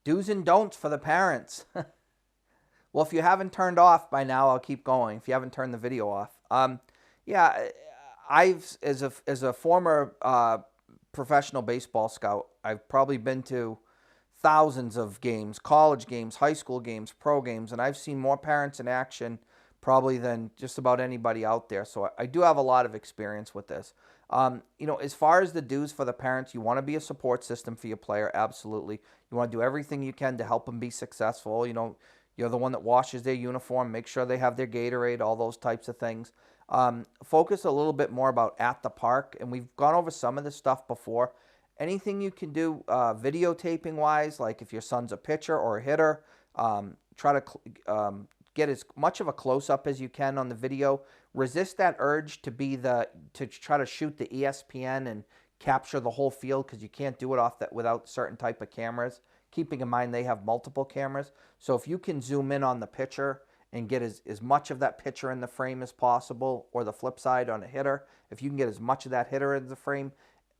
Do's and don'ts for the parents. Well, if you haven't turned off by now, I'll keep going. If you haven't turned the video off, yeah, I've as a former professional baseball scout, I've probably been to thousands of games, college games, high school games, pro games, and I've seen more parents in action probably than just about anybody out there. So I do have a lot of experience with this. As far as the dues for the parents, you want to be a support system for your player, absolutely. You want to do everything you can to help them be successful. You're the one that washes their uniform, make sure they have their Gatorade, all those types of things. Focus a little bit more about at the park, and we've gone over some of this stuff before. Anything you can do videotaping wise, like if your son's a pitcher or a hitter, try to get as much of a close up as you can on the video. Resist that urge to try to shoot the ESPN and capture the whole field, because you can't do it off that without certain type of cameras. Keeping in mind they have multiple cameras, so if you can zoom in on the pitcher and get as much of that pitcher in the frame as possible, or the flip side on a hitter, if you can get as much of that hitter in the frame,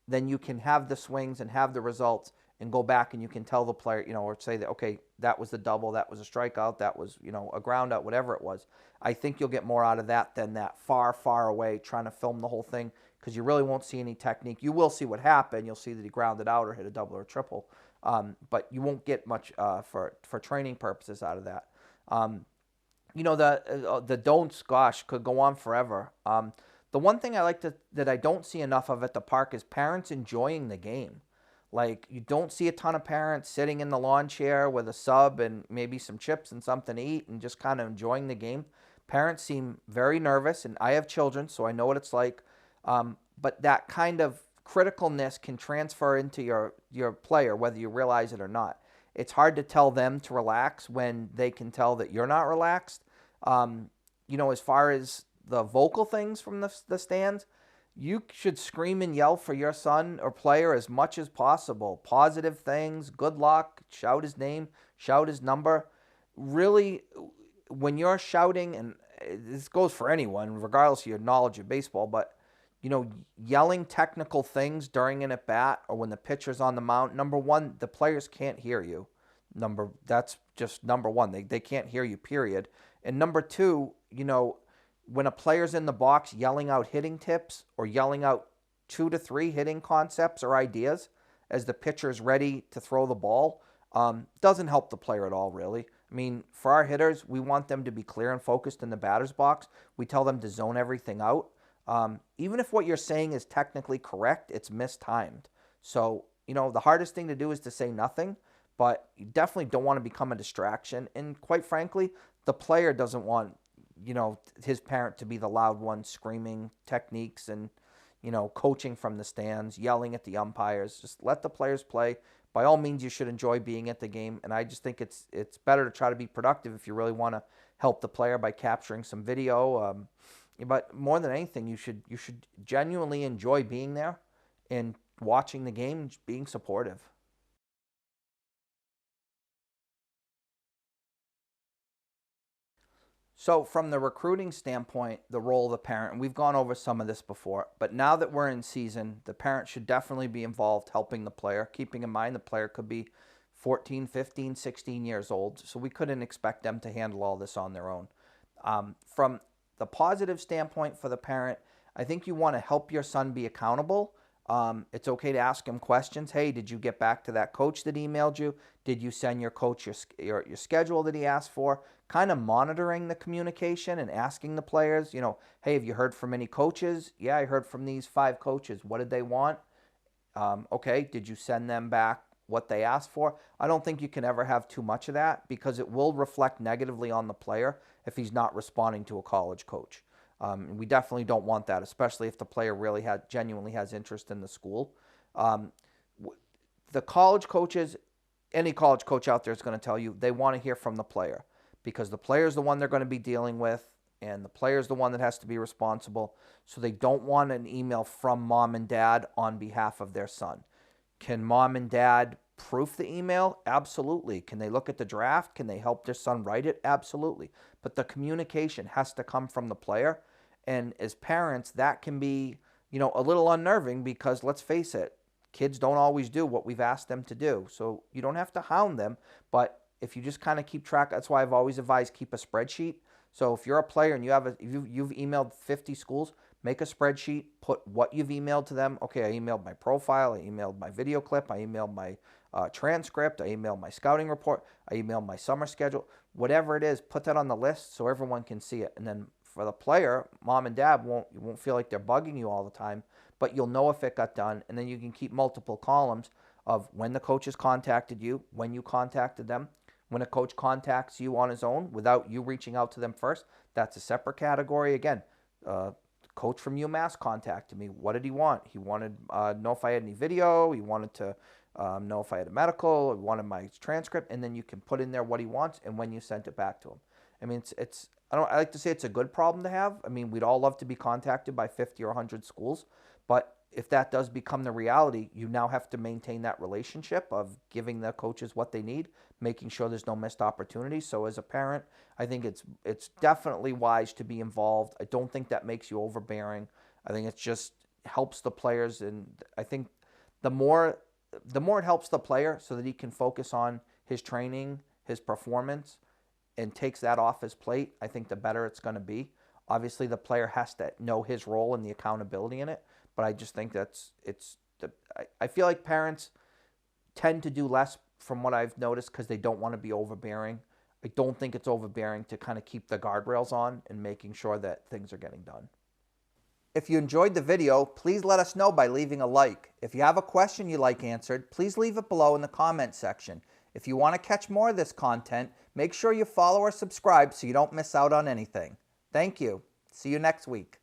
then you can have the swings and have the results and go back and you can tell the player, or say that, okay, that was the double, that was a strikeout, that was, a ground out, whatever it was. I think you'll get more out of that than that far, far away trying to film the whole thing, because you really won't see any technique. You will see what happened. You'll see that he grounded out or hit a double or a triple, but you won't get much for training purposes out of that. The don'ts, gosh, could go on forever. The one thing that I don't see enough of at the park is parents enjoying the game. Like, you don't see a ton of parents sitting in the lawn chair with a sub and maybe some chips and something to eat and just kind of enjoying the game. Parents seem very nervous, and I have children, so I know what it's like. But that kind of criticalness can transfer into your player, whether you realize it or not. It's hard to tell them to relax when they can tell that you're not relaxed. As far as the vocal things from the stands, you should scream and yell for your son or player as much as possible. Positive things, good luck, shout his name, shout his number. Really, when you're shouting, and this goes for anyone, regardless of your knowledge of baseball, but yelling technical things during an at bat or when the pitcher's on the mound, number one, the players can't hear you. That's just number one. They can't hear you, period. And number two, when a player's in the box yelling out hitting tips or yelling out 2 to 3 hitting concepts or ideas as the pitcher's ready to throw the ball, doesn't help the player at all, really. I mean, for our hitters, we want them to be clear and focused in the batter's box. We tell them to zone everything out. Even if what you're saying is technically correct, it's mistimed. So, the hardest thing to do is to say nothing, but you definitely don't want to become a distraction. And quite frankly, the player doesn't want, his parent to be the loud one screaming techniques and, coaching from the stands, yelling at the umpires. Just let the players play. By all means, you should enjoy being at the game. And I just think it's better to try to be productive if you really want to help the player by capturing some video. But more than anything, you should genuinely enjoy being there and watching the game and being supportive. So from the recruiting standpoint, the role of the parent, and we've gone over some of this before, but now that we're in season, the parent should definitely be involved helping the player, keeping in mind the player could be 14, 15, 16 years old, so we couldn't expect them to handle all this on their own. From the positive standpoint for the parent, I think you want to help your son be accountable. It's okay to ask him questions. Hey, did you get back to that coach that emailed you? Did you send your coach your schedule that he asked for? Kind of monitoring the communication and asking the players, hey, have you heard from any coaches? Yeah, I heard from these 5 coaches. What did they want? Okay, did you send them back what they asked for? I don't think you can ever have too much of that, because it will reflect negatively on the player if he's not responding to a college coach. We definitely don't want that, especially if the player really genuinely has interest in the school. Um, the college coaches, any college coach out there is going to tell you they want to hear from the player, because the player is the one they're going to be dealing with, and the player is the one that has to be responsible. So they don't want an email from mom and dad on behalf of their son. Can mom and dad proof the email? Absolutely. Can they look at the draft? Can they help their son write it? Absolutely. But the communication has to come from the player. And as parents, that can be, a little unnerving, because let's face it, kids don't always do what we've asked them to do. So you don't have to hound them, but if you just kind of keep track, that's why I've always advised keep a spreadsheet. So if you're a player and you've emailed 50 schools, make a spreadsheet, put what you've emailed to them. Okay, I emailed my profile, I emailed my video clip, I emailed my transcript, I emailed my scouting report, I emailed my summer schedule. Whatever it is, put that on the list so everyone can see it. And then for the player, mom and dad you won't feel like they're bugging you all the time, but you'll know if it got done. And then you can keep multiple columns of when the coaches contacted you, when you contacted them. When a coach contacts you on his own without you reaching out to them first, that's a separate category. Again, coach from UMass contacted me. What did he want? He wanted to know if I had any video. He wanted to know if I had a medical. He wanted my transcript. And then you can put in there what he wants and when you sent it back to him. I mean, I like to say it's a good problem to have. I mean, we'd all love to be contacted by 50 or 100 schools, but if that does become the reality, you now have to maintain that relationship of giving the coaches what they need, making sure there's no missed opportunities. So as a parent, I think it's definitely wise to be involved. I don't think that makes you overbearing. I think it just helps the players, and I think the more it helps the player so that he can focus on his training, his performance, and takes that off his plate, I think the better it's going to be. Obviously, the player has to know his role and the accountability in it. But I just think I feel like parents tend to do less from what I've noticed because they don't want to be overbearing. I don't think it's overbearing to kind of keep the guardrails on and making sure that things are getting done. If you enjoyed the video, please let us know by leaving a like. If you have a question you'd like answered, please leave it below in the comment section. If you want to catch more of this content, make sure you follow or subscribe so you don't miss out on anything. Thank you. See you next week.